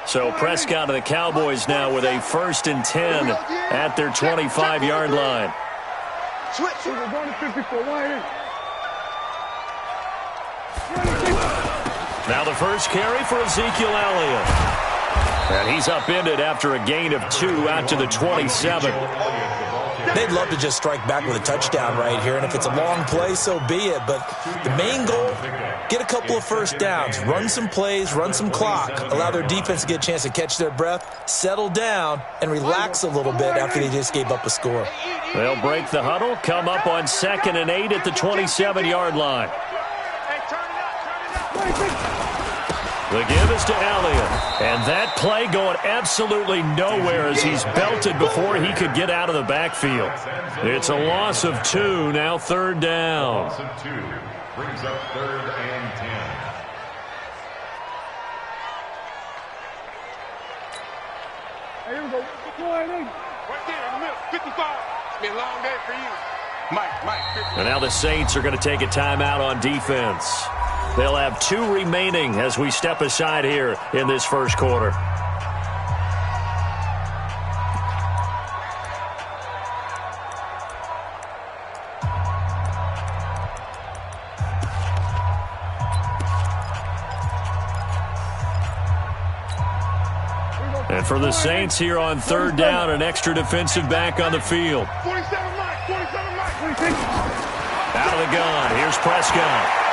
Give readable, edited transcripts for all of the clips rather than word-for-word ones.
So Prescott and the Cowboys now with a 1st and 10 at their 25-yard line. Now the first carry for Ezekiel Elliott. And he's upended after a gain of 2 out to the 27. They'd love to just strike back with a touchdown right here, and if it's a long play, so be it. But the main goal, get a couple of first downs, run some plays, run some clock, allow their defense to get a chance to catch their breath, settle down, and relax a little bit after they just gave up a score. They'll break the huddle, come up on 2nd and 8 at the 27-yard line. The give is to Elliott. And that play going absolutely nowhere as he's belted before he could get out of the backfield. It's a loss of 2, now 3rd down. Loss of 2 brings up 3rd and 10. Here we go. Right there in the middle. 55. It's been a long day for you. Mike. 55. And now the Saints are going to take a timeout on defense. They'll have 2 remaining as we step aside here in this first quarter. And for the Saints here on 3rd down, an extra defensive back on the field. 47 Mike. Out of the gun, here's Prescott.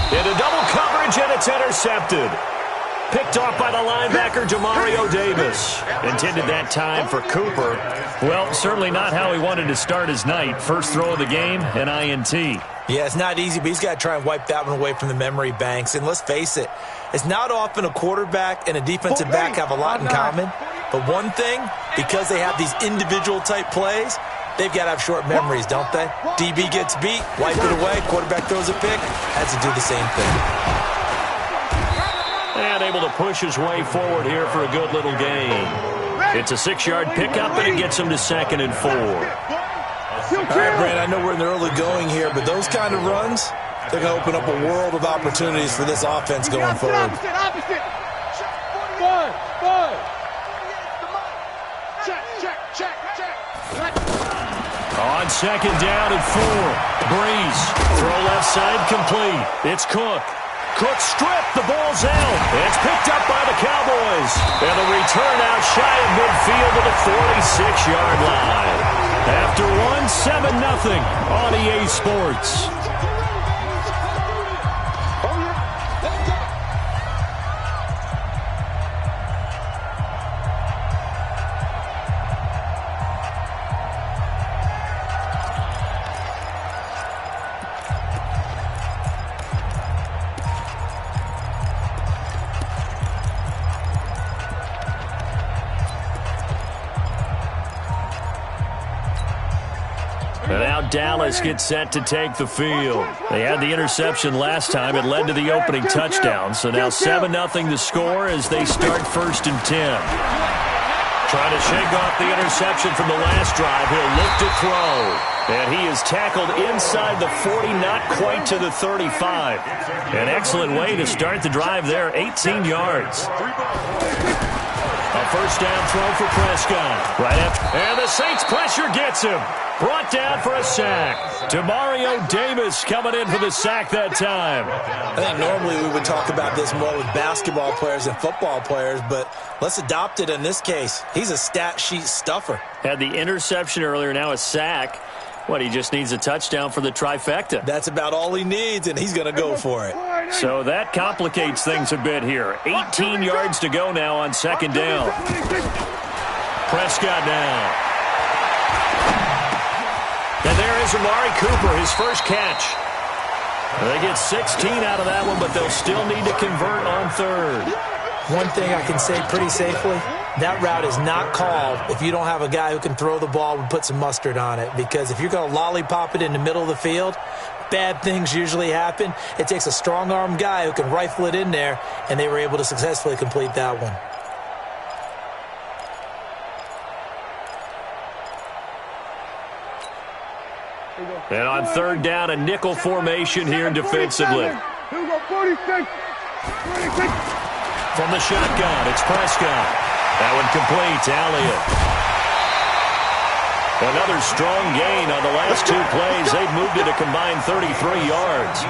Into double coverage, and it's intercepted. Picked off by the linebacker, Demario Davis. Intended that time for Cooper. Well, certainly not how he wanted to start his night. First throw of the game, an INT. Yeah, it's not easy, but he's got to try and wipe that one away from the memory banks. And let's face it, it's not often a quarterback and a defensive back have a lot in common. But one thing, because they have these individual type plays, they've got to have short memories, don't they? DB gets beat, wipe it away, quarterback throws a pick, has to do the same thing. And able to push his way forward here for a good little gain. It's a 6-yard pickup, and it gets him to 2nd and 4. All right, Brand, I know we're in the early going here, but those kind of runs, they're going to open up a world of opportunities for this offense going forward. Opposite. Check. On 2nd down and 4. Breeze. Throw left side complete. It's Cook. Cook stripped. The ball's out. It's picked up by the Cowboys. And the return out shy of midfield to the 46-yard line. After 7-0 on EA Sports. And now Dallas gets set to take the field. They had the interception last time. It led to the opening touchdown. So now 7-0 the score as they start 1st and 10. Trying to shake off the interception from the last drive. He'll look to throw. And he is tackled inside the 40, not quite to the 35. An excellent way to start the drive there, 18 yards. A 1st down throw for Prescott. Right after. And the Saints pressure gets him. Brought down for a sack. Demario Davis coming in for the sack that time. I think normally we would talk about this more with basketball players and football players, but let's adopt it in this case. He's a stat sheet stuffer. Had the interception earlier, now a sack. What, he just needs a touchdown for the trifecta. That's about all he needs, and he's going to go for it. So that complicates things a bit here. 18 yards to go now on 2nd down. Prescott now. And there is Amari Cooper, his first catch. They get 16 out of that one, but they'll still need to convert on 3rd. One thing I can say pretty safely, that route is not called if you don't have a guy who can throw the ball and put some mustard on it. Because if you're going to lollipop it in the middle of the field, bad things usually happen. It takes a strong-arm guy who can rifle it in there, and they were able to successfully complete that one. And on 3rd down, a nickel formation here defensively. Here we go, 46. 46. From the shotgun, it's Prescott. That one complete to Elliott. Another strong gain on the last two plays. They've moved it a combined 33 yards.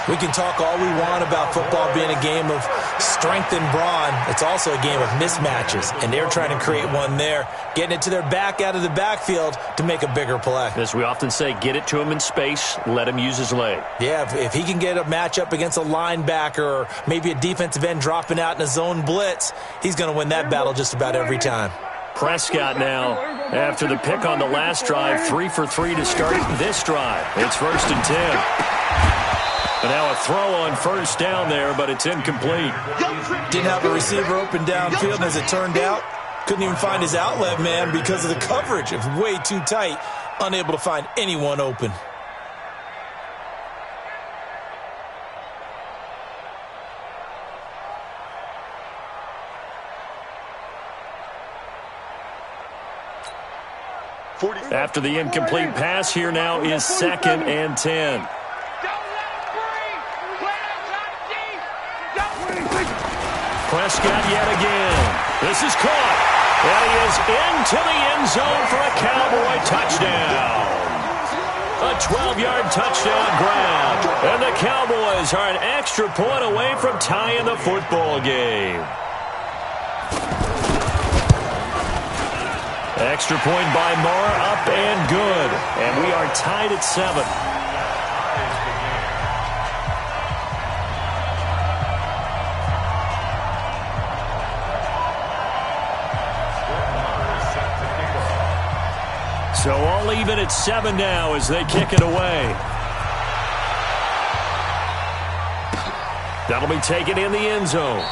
We can talk all we want about football being a game of strength and brawn. It's also a game of mismatches, and they're trying to create one there, getting it to their back out of the backfield to make a bigger play. As we often say, get it to him in space, let him use his leg. Yeah, if he can get a matchup against a linebacker or maybe a defensive end dropping out in a zone blitz, he's going to win that battle just about every time. Prescott now, after the pick on the last drive, 3 for 3 to start this drive. It's 1st and 10. And now a throw on first down there, but it's incomplete. Didn't have a receiver open downfield, and as it turned out, couldn't even find his outlet man because of the coverage. It was way too tight, unable to find anyone open. After the incomplete pass, here now is 2nd and 10. Prescott yet again. This is caught. And he is into the end zone for a Cowboy touchdown. A 12-yard touchdown grab. And the Cowboys are an extra point away from tying the football game. Extra point by Moore, up and good. And we are tied at 7. So all even at 7 now as they kick it away. That'll be taken in the end zone.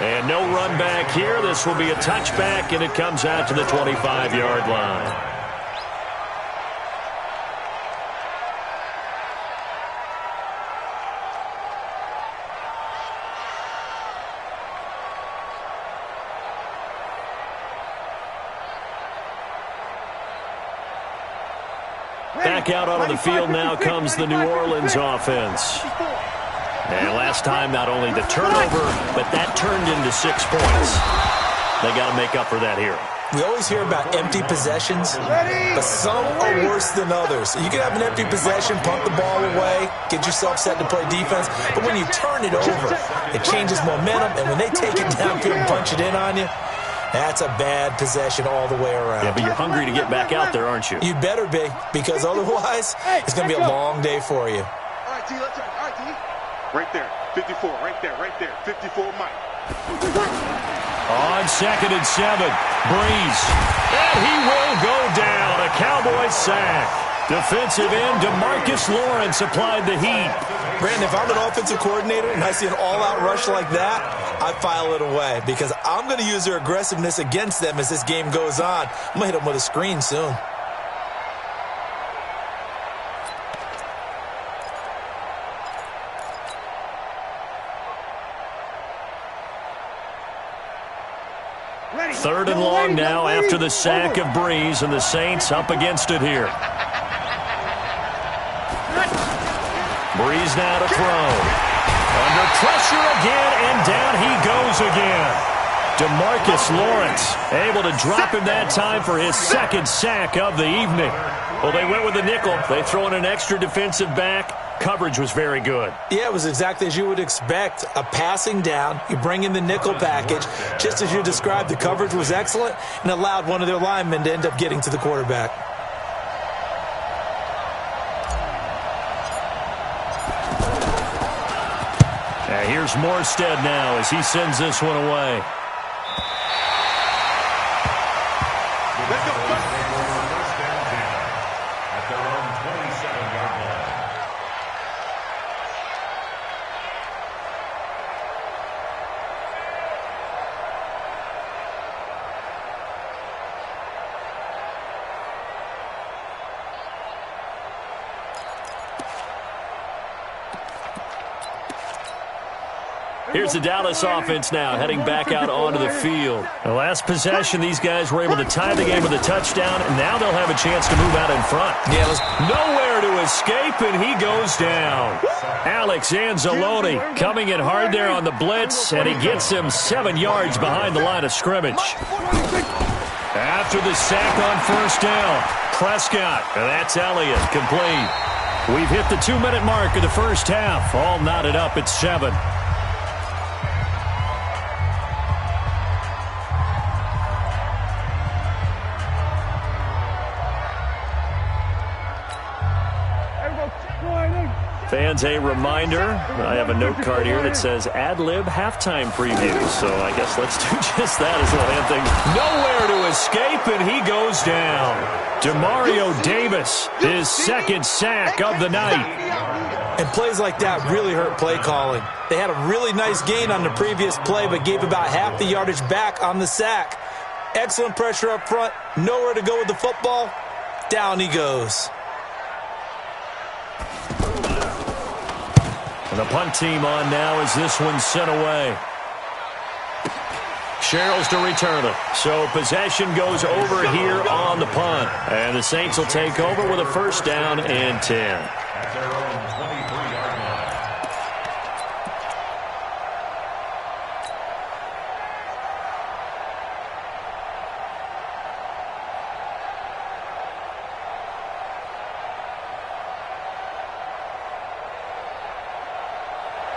And no run back here. This will be a touchback, and it comes out to the 25-yard line. Back out onto the field now comes the New Orleans offense. And last time, not only the turnover, but that turned into 6 points. They got to make up for that here. We always hear about empty possessions, but some are worse than others. You can have an empty possession, punt the ball away, get yourself set to play defense, but when you turn it over, it changes momentum, and when they take it downfield and punch it in on you, that's a bad possession all the way around. Yeah, but you're hungry to get back out there, aren't you? You better be, because otherwise, it's going to be a long day for you. All right, T, let's try. All right, T. Right there, 54, right there, 54, Mike. On 2nd and 7, Breeze. And he will go down. A Cowboy sack. Defensive end DeMarcus Lawrence applied the heat. Brandon, if I'm an offensive coordinator and I see an all-out rush like that, I file it away because I'm going to use their aggressiveness against them as this game goes on. I'm going to hit them with a screen soon. Third and long now after the sack of Breeze, and the Saints up against it here. Breeze now to throw. Under pressure again, and down he goes again. DeMarcus Lawrence able to drop him that time for his 2nd sack of the evening. Well, they went with the nickel. They throw in an extra defensive back. Coverage was very good. Yeah, it was exactly as you would expect. A passing down, you bring in the nickel package. Just as you described, the coverage was excellent and allowed one of their linemen to end up getting to the quarterback. Here's Morstead now as he sends this one away. Here's the Dallas offense now, heading back out onto the field. The last possession, these guys were able to tie the game with a touchdown, and now they'll have a chance to move out in front. Yeah, nowhere to escape, and he goes down. Alex Anzalone coming in hard there on the blitz, and he gets him 7 yards behind the line of scrimmage. After the sack on first down, Prescott, and that's Elliott, complete. We've hit the 2-minute mark of the first half, all knotted up at 7. Fans, a reminder, I have a note card here that says ad-lib halftime preview, so I guess let's do just that as we'll hand things. Nowhere to escape, and he goes down. Demario Davis, his second sack of the night. And plays like that really hurt play calling. They had a really nice gain on the previous play, but gave about half the yardage back on the sack. Excellent pressure up front, nowhere to go with the football. Down he goes. And the punt team on now as this one's sent away. Sherrills to return it. So possession goes over here on the punt. And the Saints will take over with a first down and 10. At their own 23-yard line.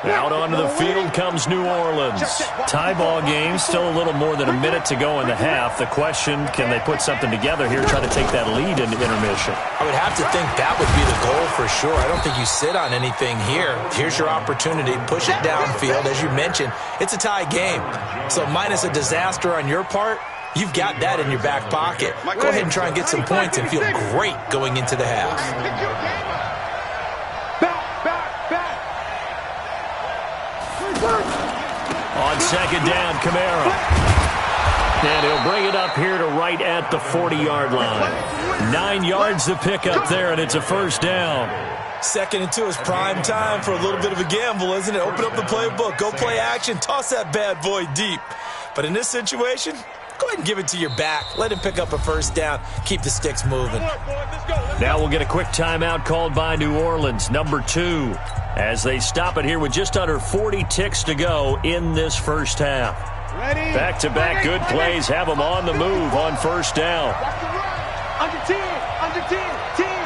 Out onto the field comes New Orleans. Tie ball game, still a little more than a minute to go in the half. The question, can they put something together here, try to take that lead into intermission? I would have to think that would be the goal for sure. I don't think you sit on anything here. Here's your opportunity. Push it downfield. As you mentioned, it's a tie game. So minus a disaster on your part, you've got that in your back pocket. Go ahead and try and get some points and feel great going into the half. On second down, Kamara. And he'll bring it up here to right at the 40-yard line. 9 yards to pick up there, and it's a first down. 2nd and 2 is prime time for a little bit of a gamble, isn't it? Open up the playbook, go play action, toss that bad boy deep. But in this situation, go ahead and give it to your back. Let him pick up a first down. Keep the sticks moving. Now we'll get a quick timeout called by New Orleans, number 2, as they stop it here with just under 40 ticks to go in this first half. Back-to-back good plays have them on the move on first down. Under 10, under 10, 10.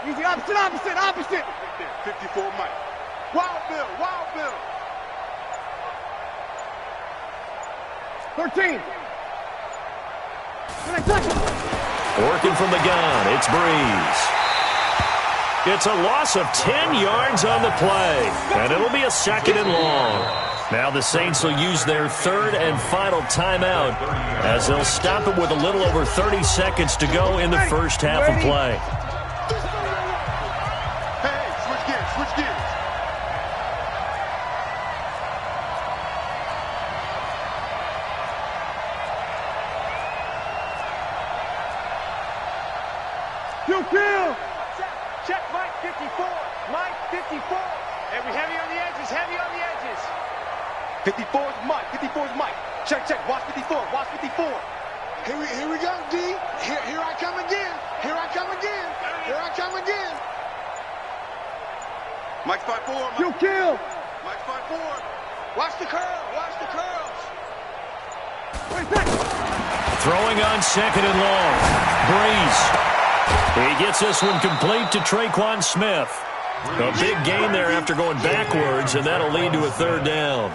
Easy, opposite. 54 Mike. Wild Bill. 13. Working from the gun, it's Breeze. It's a loss of 10 yards on the play, and it'll be a 2nd and long. Now the Saints will use their 3rd and final timeout as they'll stop it with a little over 30 seconds to go in the first half of play. Switch gears. Kill. Check Mike 54. Mike 54. And we heavy on the edges. 54 is Mike. Check. Watch 54. Here we go, D. Here I come again. Mike's 5-4. You kill. Mike's 5-4. Watch the curls. Throwing on 2nd and long. Breeze. He gets this one complete to Traquan Smith. A big gain there after going backwards, and that'll lead to a 3rd down.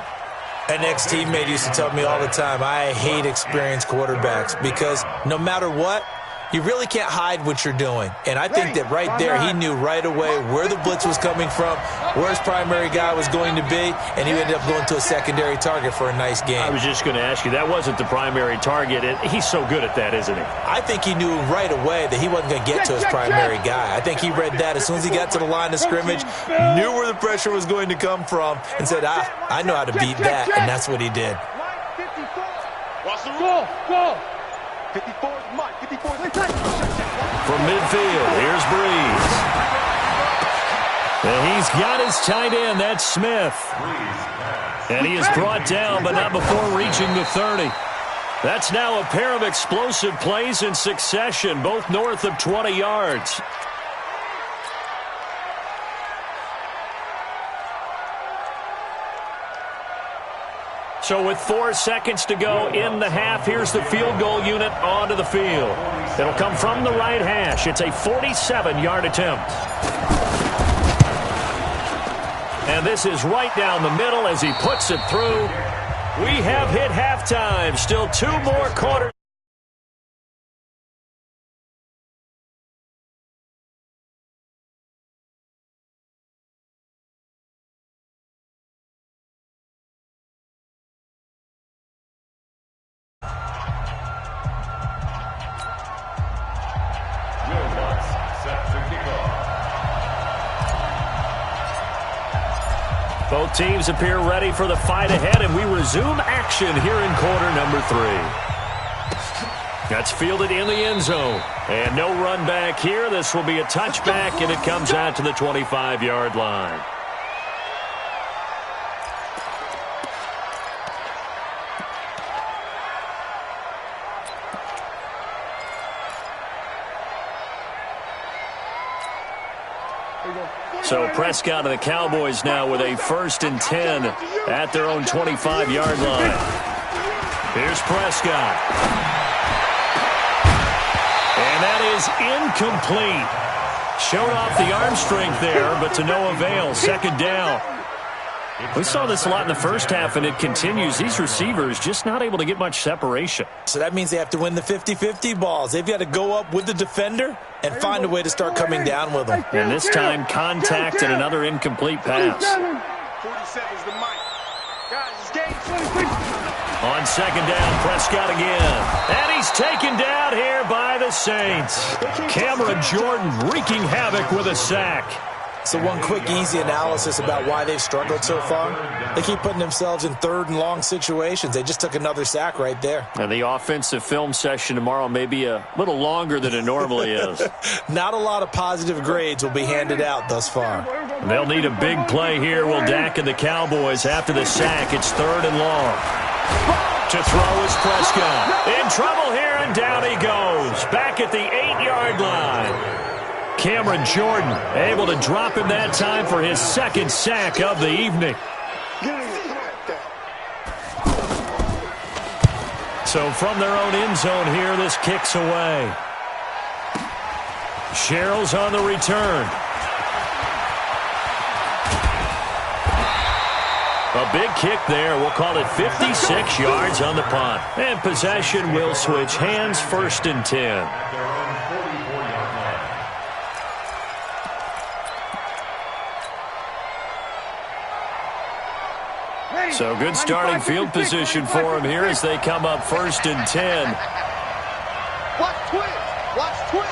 An ex-teammate used to tell me all the time, I hate experienced quarterbacks because no matter what, You really can't hide what you're doing. And I think that right there, he knew right away where the blitz was coming from, where his primary guy was going to be, and he ended up going to a secondary target for a nice game. I was just going to ask you, that wasn't the primary target. He's so good at that, isn't he? I think he knew right away that he wasn't going to get to his primary guy. I think he read that as soon as he got to the line of scrimmage, knew where the pressure was going to come from, and said, I know how to beat that, and that's what he did. Watch the rule. Go. 54 is Mike. 54 is From midfield, here's Breeze. And he's got his tight end, that's Smith. And he is brought down, but not before reaching the 30. That's now a pair of explosive plays in succession, both north of 20 yards. So with 4 seconds to go in the half, here's the field goal unit onto the field. It'll come from the right hash. It's a 47-yard attempt. And this is right down the middle as he puts it through. We have hit halftime. Still 2 more quarters. Both teams appear ready for the fight ahead, and we resume action here in quarter number 3. That's fielded in the end zone. And no run back here. This will be a touchback, and it comes out to the 25-yard line. So Prescott and the Cowboys now with a 1st and 10 at their own 25-yard line. Here's Prescott. And that is incomplete. Showed off the arm strength there, but to no avail. 2nd down. We saw this a lot in the first half, and it continues. These receivers just not able to get much separation. So that means they have to win the 50-50 balls. They've got to go up with the defender and find a way to start coming down with them. And this time, contact and another incomplete pass. 47 is the mic. Guys, it's game. On 2nd down, Prescott again. And he's taken down here by the Saints. Cameron Jordan wreaking havoc with a sack. So one quick, easy analysis about why they've struggled so far. They keep putting themselves in 3rd and long situations. They just took another sack right there. And the offensive film session tomorrow may be a little longer than it normally is. Not a lot of positive grades will be handed out thus far. They'll need a big play here, will Dak and the Cowboys after the sack. It's 3rd and long. To throw is Prescott. In trouble here, and down he goes. Back at the 8-yard line. Cameron Jordan able to drop him that time for his 2nd sack of the evening. So from their own end zone here, this kicks away. Sherrill's on the return. A big kick there. We'll call it 56 yards on the punt. And possession will switch hands, 1st and 10. So good starting field position for him here as they come up 1st and 10. Watch twins. Watch twins.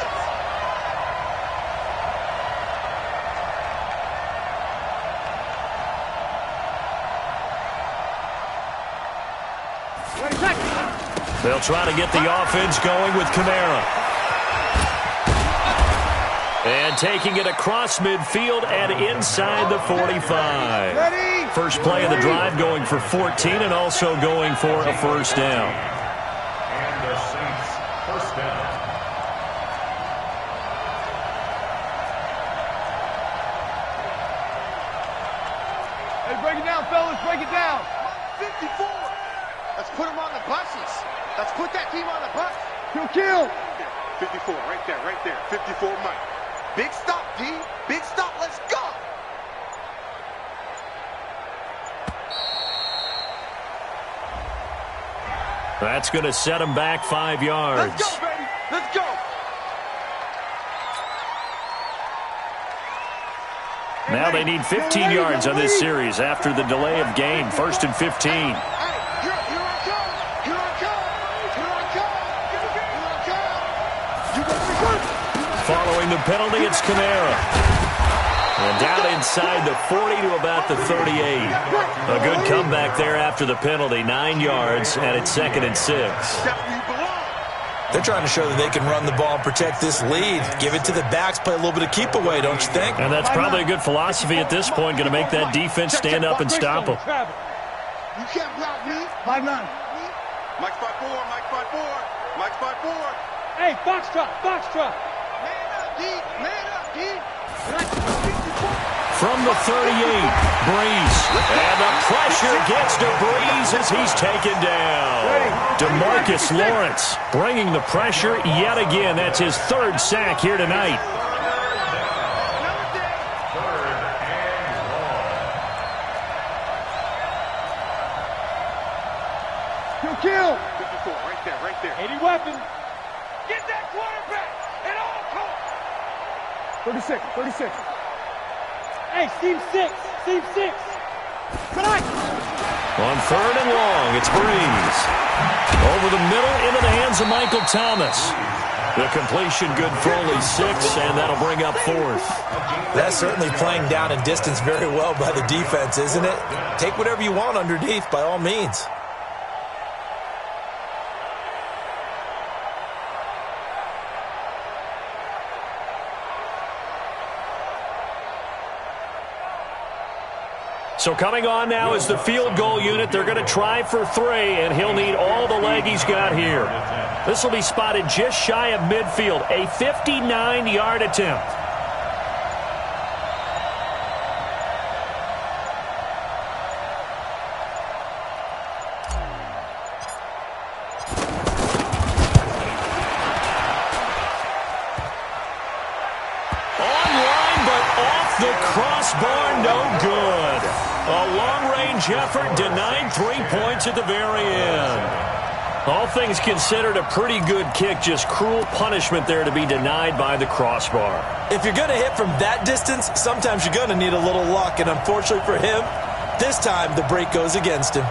They'll try to get the offense going with Kamara. And taking it across midfield and inside the 45. First play of the drive going for 14 and also going for a 1st down. And the Saints, 1st down. Hey, break it down, fellas. Break it down. 54. Let's put them on the buses. Let's put that team on the bus. Kill. 54, right there. 54, Mike. Big stop, D. Big stop. Let's go. That's going to set him back 5 yards. Let's go, baby. Let's go. Now they need 15 yards on this series after the delay of game. 1st and 15. Following the penalty, it's Kamara. And down inside the 40 to about the 38. A good comeback there after the penalty. 9 yards, and it's 2nd and 6. They're trying to show that they can run the ball and protect this lead. Give it to the backs, play a little bit of keep away, don't you think? And that's probably a good philosophy at this point, going to make that defense stand up and stop them. You can't block me. 5-9. Mike's 5-4, Mike's 5-4, Mike's 5-4. Hey, box drop, box drop. Man up, D, man up, D. From the 38, Breeze. And the pressure gets to Breeze as he's taken down. DeMarcus Lawrence bringing the pressure yet again. That's his 3rd sack here tonight. Kill. 54, right there, right there. 80 weapon. Get that quarterback at all costs. 36, 36. Hey, seam 6, seam 6. Tonight. On 3rd and long, it's Breeze. Over the middle, into the hands of Michael Thomas. The completion good for only 6, and that'll bring up 4th. That's certainly playing down and distance very well by the defense, isn't it? Take whatever you want underneath, by all means. So coming on now is the field goal unit. They're going to try for 3, and he'll need all the leg he's got here. This will be spotted just shy of midfield, a 59-yard attempt. Online, but off the crossbar, no good. A long-range effort denied 3 points at the very end. All things considered, a pretty good kick, just cruel punishment there to be denied by the crossbar. If you're going to hit from that distance, sometimes you're going to need a little luck, and unfortunately for him, this time the break goes against him.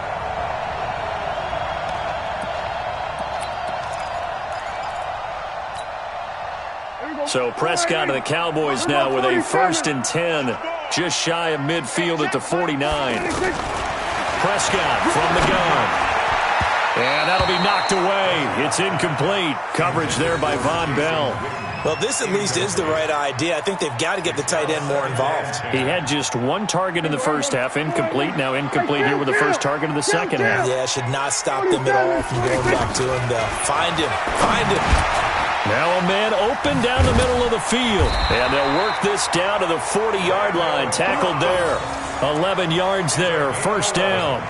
So Prescott and the Cowboys now with a 1st and 10, just shy of midfield at the 49. Prescott from the gun. And that'll be knocked away. It's incomplete. Coverage there by Von Bell. Well, this at least is the right idea. I think they've got to get the tight end more involved. He had just 1 target in the first half, incomplete. Now incomplete here with the first target of the second half. Yeah, should not stop them at all from going back to him, though. Find him. Find him. Now a man open down the middle of the field. And they'll work this down to the 40-yard line. Tackled there. 11 yards there. 1st down.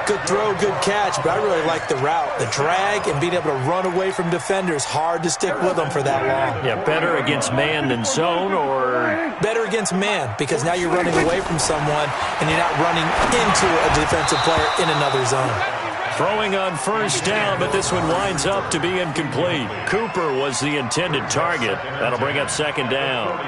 Good throw, good catch, but I really like the route. The drag and being able to run away from defenders. Hard to stick with them for that long. Yeah, better against man than zone, or? Better against man, because now you're running away from someone and you're not running into a defensive player in another zone. Throwing on 1st down, but this one winds up to be incomplete. Cooper was the intended target. That'll bring up 2nd down.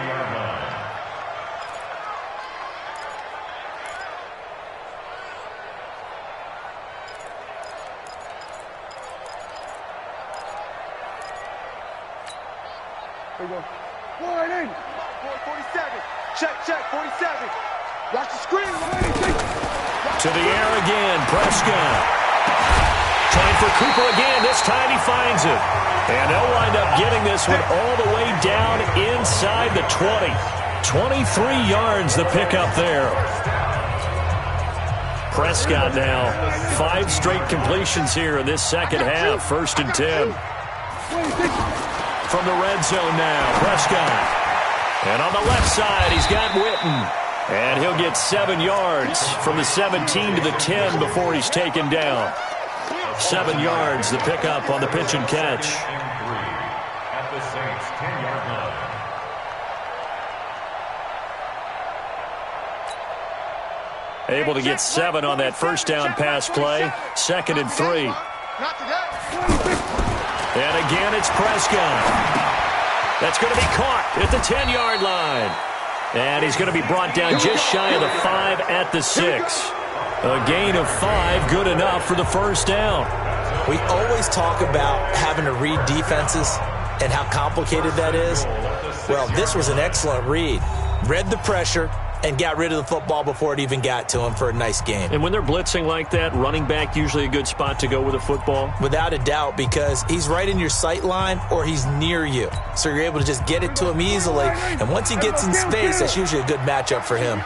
There you go. 47. Check, 47. Watch the screen. To the air again, Prescott. Trying for Cooper again. This time he finds it. And they'll wind up getting this one all the way down inside the 20. 23 yards the pickup there. Prescott now. 5 straight completions here in this second half. 1st and 10. From the red zone now, Prescott. And on the left side, he's got Witten. And he'll get 7 yards from the 17 to the 10 before he's taken down. 7 yards, the pickup on the pitch and catch. At the Saints' 10-yard line. Able to get 7 on that 1st down pass play. 2nd and 3. Not today. And again, it's Prescott. That's going to be caught at the 10-yard line. And he's going to be brought down just shy of the 5 at the 6. A gain of 5, good enough for the first down. We always talk about having to read defenses and how complicated that is. Well, this was an excellent read. Read the pressure and got rid of the football before it even got to him for a nice game. And when they're blitzing like that, running back usually a good spot to go with a football? Without a doubt, because he's right in your sight line or he's near you. So you're able to just get it to him easily. And once he gets in space, that's usually a good matchup for him.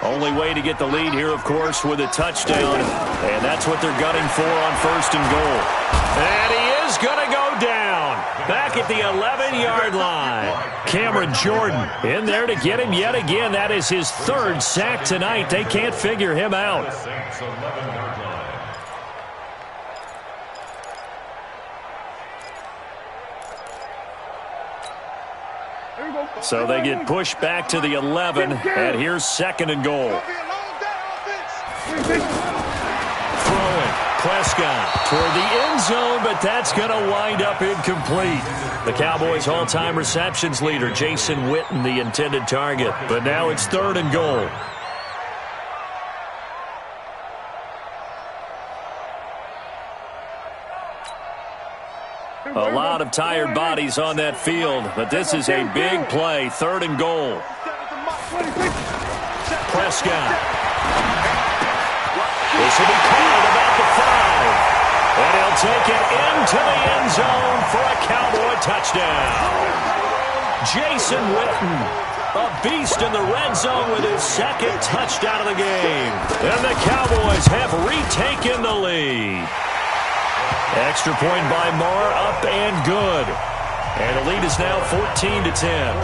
Only way to get the lead here, of course, with a touchdown. And that's what they're gunning for on 1st and goal. And he is going to go down. Back at the 11-yard line. Cameron Jordan in there to get him yet again. That is his 3rd sack tonight. They can't figure him out. So they get pushed back to the 11, and here's 2nd and goal. Throwing, Prescott toward the end zone, but that's going to wind up incomplete. The Cowboys' all-time receptions leader, Jason Witten, the intended target. But now it's 3rd and goal. A lot of tired bodies on that field, but this is a big play. 3rd and goal. Prescott. This will be called about the 5. And he'll take it into the end zone for a Cowboy touchdown. Jason Witten, a beast in the red zone with his 2nd touchdown of the game. And the Cowboys have retaken the lead. Extra point by Marr, up and good. And the lead is now 14-10.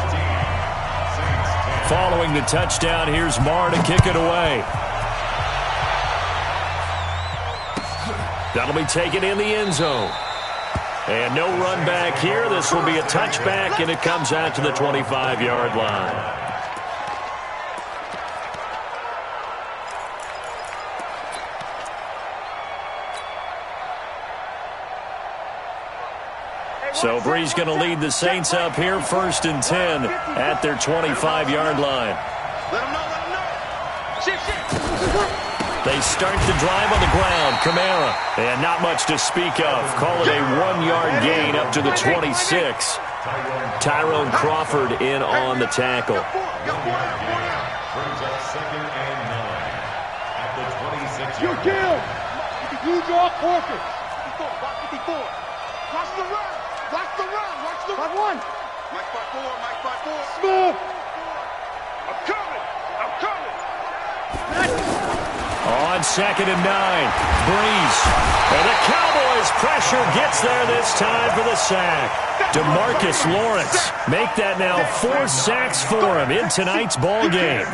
Following the touchdown, here's Marr to kick it away. That'll be taken in the end zone. And no run back here. This will be a touchback, and it comes out to the 25-yard line. So Bree's going to lead the Saints up here, 1st and 10 at their 25-yard line. Let him know, let him know. Shift. They start the drive on the ground. Kamara, and not much to speak of. Call it a 1-yard gain up to the 26. Tyrone Crawford in on the tackle. Brings up 2nd and 9 at the 26-yard line. You draw Corker. 54. Watch the run. Watch the run. Watch the run. Mike 5-4. Mike 5-4. Smooth. I'm coming. I'm coming. On 2nd and 9, Breeze. And the Cowboys' pressure gets there this time for the sack. DeMarcus Lawrence make that now 4 sacks for him in tonight's ball game.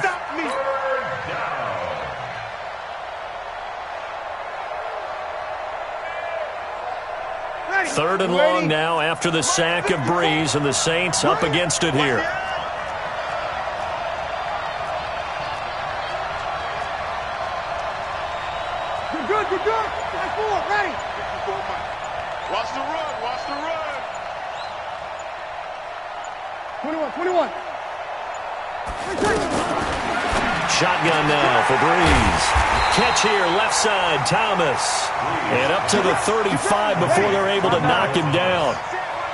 Third and long now after the sack of Breeze, and the Saints up against it here. You're good. 5-4, ready. 54 Mike. Watch the run. Watch the run. 21. Shotgun now for Breeze. Catch here, left side, Thomas. And up to the 35 before they're able to knock him down.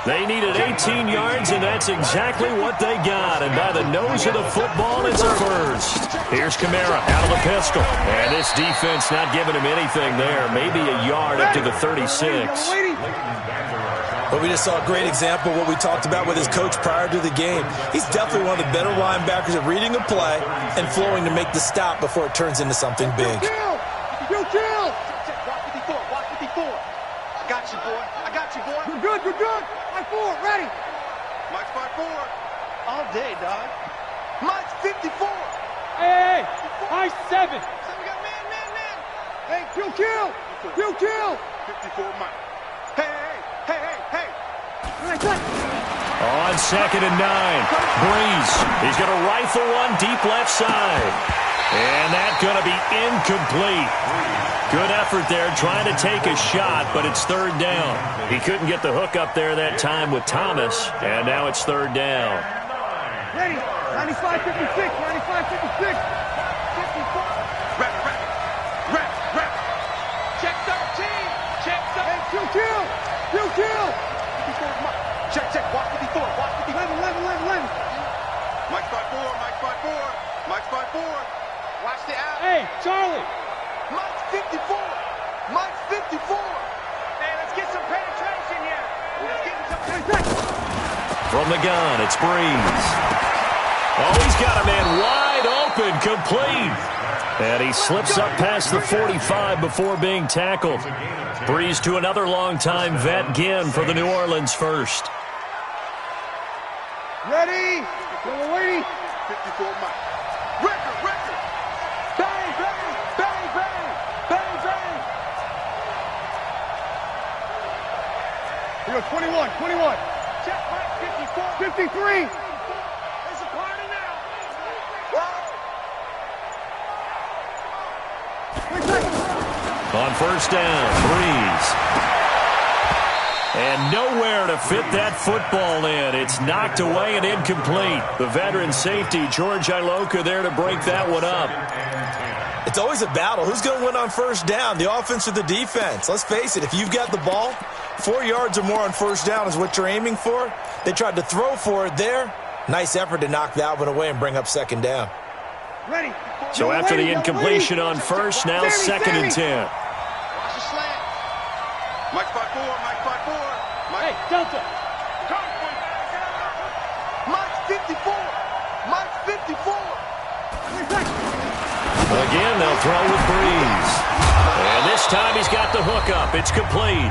They needed 18 yards, and that's exactly what they got. And by the nose of the football, it's a first. Here's Kamara out of the pistol. And this defense not giving him anything there. Maybe a yard up to the 36. But we just saw a great example of what we talked about with his coach prior to the game. He's definitely one of the better linebackers at reading a play and flowing to make the stop before it turns into something big. You kill. Watch 54. I got you, boy. You're good. 5-4, ready. Mike 5-4. All day, dog. Mike 54. Hey, I 7. We got man. Hey, you kill. 54 Mike. Hey. On 2nd and 9, Breeze. He's going to rifle one deep left side. And that's going to be incomplete. Good effort there trying to take a shot, but it's 3rd down. He couldn't get the hook up there that time with Thomas, and now it's 3rd down. Ready. 95, 56. 95, 56. 54. Rep. Check 13. Check 13. Hey, kill. 54 is Mike. Check. Watch 54. 11. Mike's by 4. Mike's by 4. Watch the out. Hey, Charlie. Mike's 54. Mike's 54. Hey, let's get some penetration here. Let's get some penetration. From the gun, it's Breeze. Oh, he's got a man wide open, complete. And he slips up past the 45 before being tackled. Breeze to another long-time vet, Ginn, for the New Orleans first. Ready. Little lady. 54 Mike. Record. Bang. Here we go, 21. Check Mike, 54. 53. There's a party now. On first down, Breeze. And nowhere to fit that football in. It's knocked away and incomplete. The veteran safety, George Iloka, there to break that one up. It's always a battle. Who's going to win on first down, the offense or the defense? Let's face it, if you've got the ball, 4 yards or more on first down is what you're aiming for. They tried to throw for it there. Nice effort to knock that one away and bring up second down. Ready. So after the incompletion on first, now second and 10. Watch the slant. Mike's by 4. Hey, Delta. Mike's 54. Again, they'll throw with Breeze. And this time he's got the hook up. It's complete.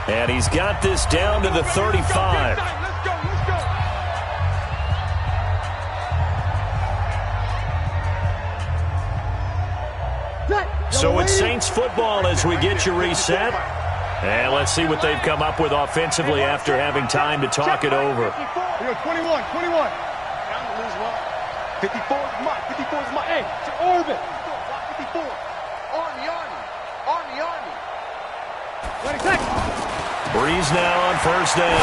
And he's got this down to the 35. Let's go. So it's Saints football as we get you reset. And let's see what they've come up with offensively after having time to talk it over. Here we go, 21. Down to lose one. 54 is Mike. Hey, it's orbit. 54. Army. Ready, check. Breeze now on first down.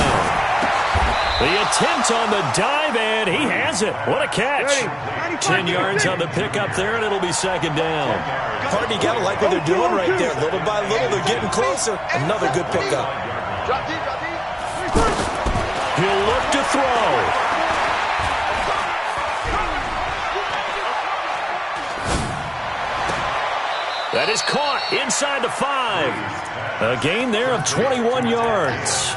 The attempt on the dive, and he has it. What a catch. 10 yards on the pickup there, and it'll be second down. Hardy, you got to like what they're doing right there. Little by little, they're getting closer. Another good pickup. Drop deep. He'll look to throw. That is caught inside the 5. A gain there of 21 yards.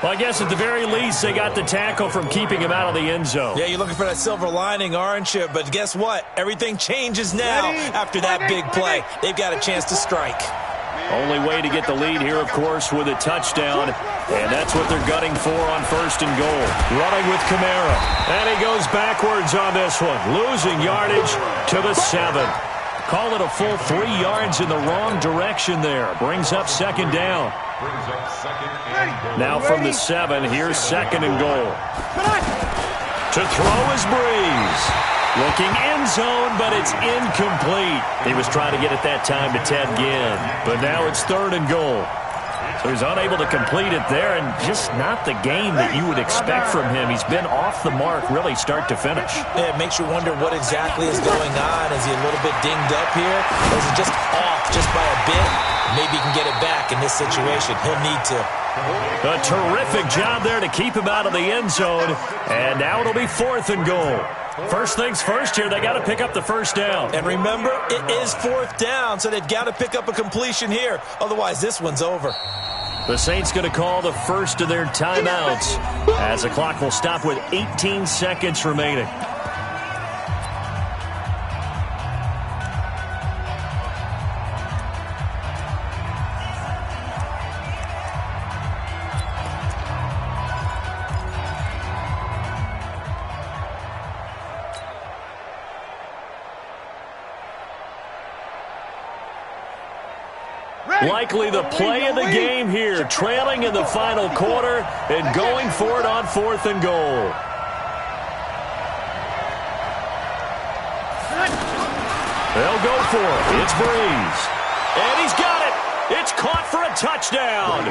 Well, I guess at the very least, they got the tackle from keeping him out of the end zone. Yeah, you're looking for that silver lining, aren't you? But guess what? Everything changes now after that big play. They've got a chance to strike. Only way to get the lead here, of course, with a touchdown. And that's what they're gunning for on first and goal. Running with Kamara. And he goes backwards on this one. Losing yardage to the 7. Call it a full 3 yards in the wrong direction there. Brings up second down. Now from the 7, here's second and goal. To throw is Breeze. Looking end zone, but it's incomplete. He was trying to get it that time to Ted Ginn. But now it's third and goal. So he's unable to complete it there, and just not the game that you would expect from him. He's been off the mark, really, start to finish. Yeah, it makes you wonder what exactly is going on. Is he a little bit dinged up here? Or is it just off just by a bit? Maybe he can get it back in this situation. He'll need to. A terrific job there to keep him out of the end zone. And now it'll be fourth and goal. First things first here, they got to pick up the first down. And remember, it is fourth down, so they've got to pick up a completion here. Otherwise, this one's over. The Saints going to call the first of their timeouts as the clock will stop with 18 seconds remaining. Likely the play of the game here, trailing in the final quarter and going for it on fourth and goal. They'll go for it. It's Breeze. And he's got it. It's caught for a touchdown.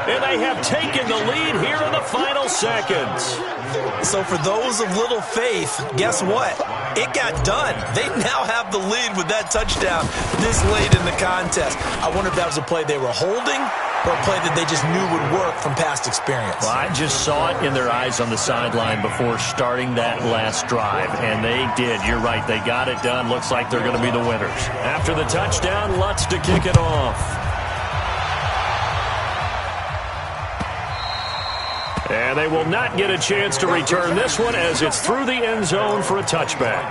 And they have taken the lead here in the final seconds. So for those of little faith, guess what? It got done. They now have the lead with that touchdown this late in the contest. I wonder if that was a play they were holding or a play that they just knew would work from past experience. Well, I just saw it in their eyes on the sideline before starting that last drive, and they did. You're right. They got it done. Looks like they're going to be the winners. After the touchdown, Lutz to kick it off. And they will not get a chance to return this one as it's through the end zone for a touchback.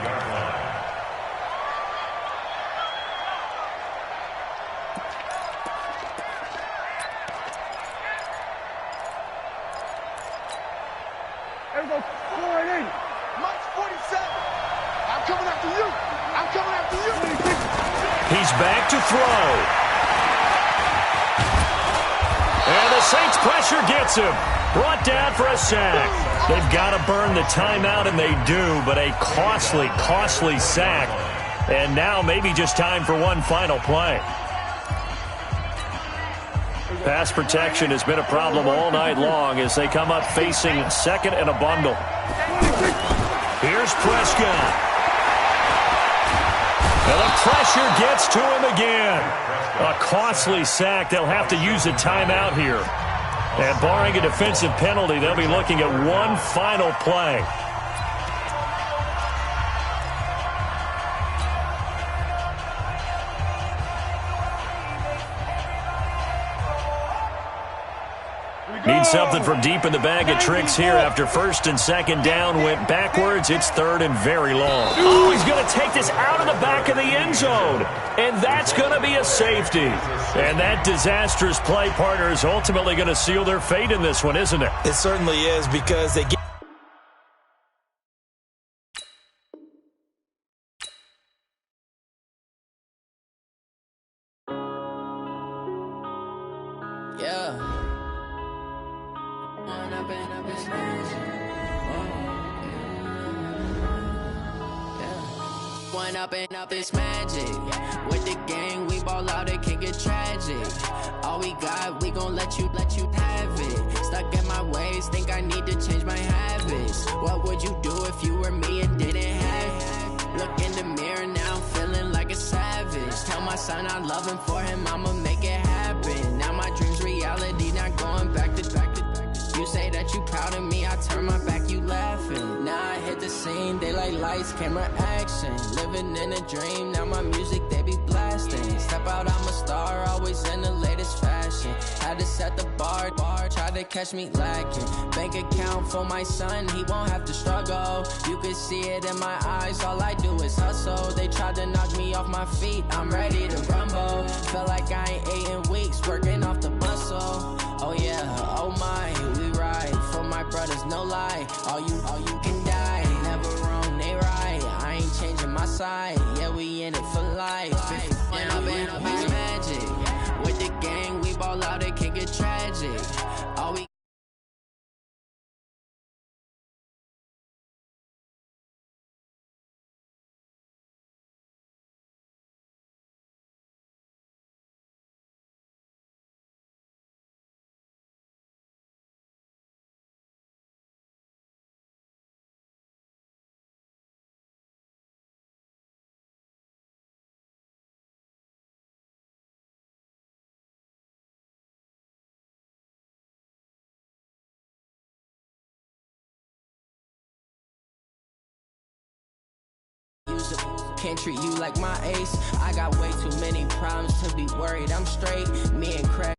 He's back to throw. And the Saints pressure gets him. Brought down for a sack. They've got to burn the timeout, and they do, but a costly, costly sack. And now maybe just time for one final play. Pass protection has been a problem all night long as they come up facing second and a bundle. Here's Prescott. And the pressure gets to him again. A costly sack. They'll have to use a timeout here. And barring a defensive penalty, they'll be looking at one final play. Need something from deep in the bag of tricks here after first and second down went backwards. It's third and very long. Oh, he's going to take this out of the back of the end zone. And that's going to be a safety. And that disastrous play, partner, is ultimately going to seal their fate in this one, isn't it? It certainly is, because they get... Up this magic with the gang, we ball out, it can get tragic. All we got, we gon' let you have it. Stuck in my ways, think I need to change my habits. What would you do if you were me and didn't have it? Look in the mirror now, I'm feeling like a savage. Tell my son I love him, for him I'ma make it happen. Now my dreams reality, not going back to. You say that you proud of me, I turn my back, you laughing. Now I hit the scene, daylight lights, camera action. Living in a dream, now my music, they be blasting. Step out, I'm a star, always in the latest fashion. Had to set the bar, try to catch me lacking. Bank account for my son, he won't have to struggle. You can see it in my eyes, all I do is hustle. They tried to knock me off my feet, I'm ready to rumble. Felt like I ain't ate in weeks, working off the muscle. Oh yeah, oh my, we ride for my brothers, no lie. All you can die, never wrong, they right. I ain't changing my side, yeah, we in it for life. When I've been up is magic. With the gang, we ball out, it can get tragic. All we can't treat you like my ace. I got way too many problems to be worried. I'm straight. Me and Craig.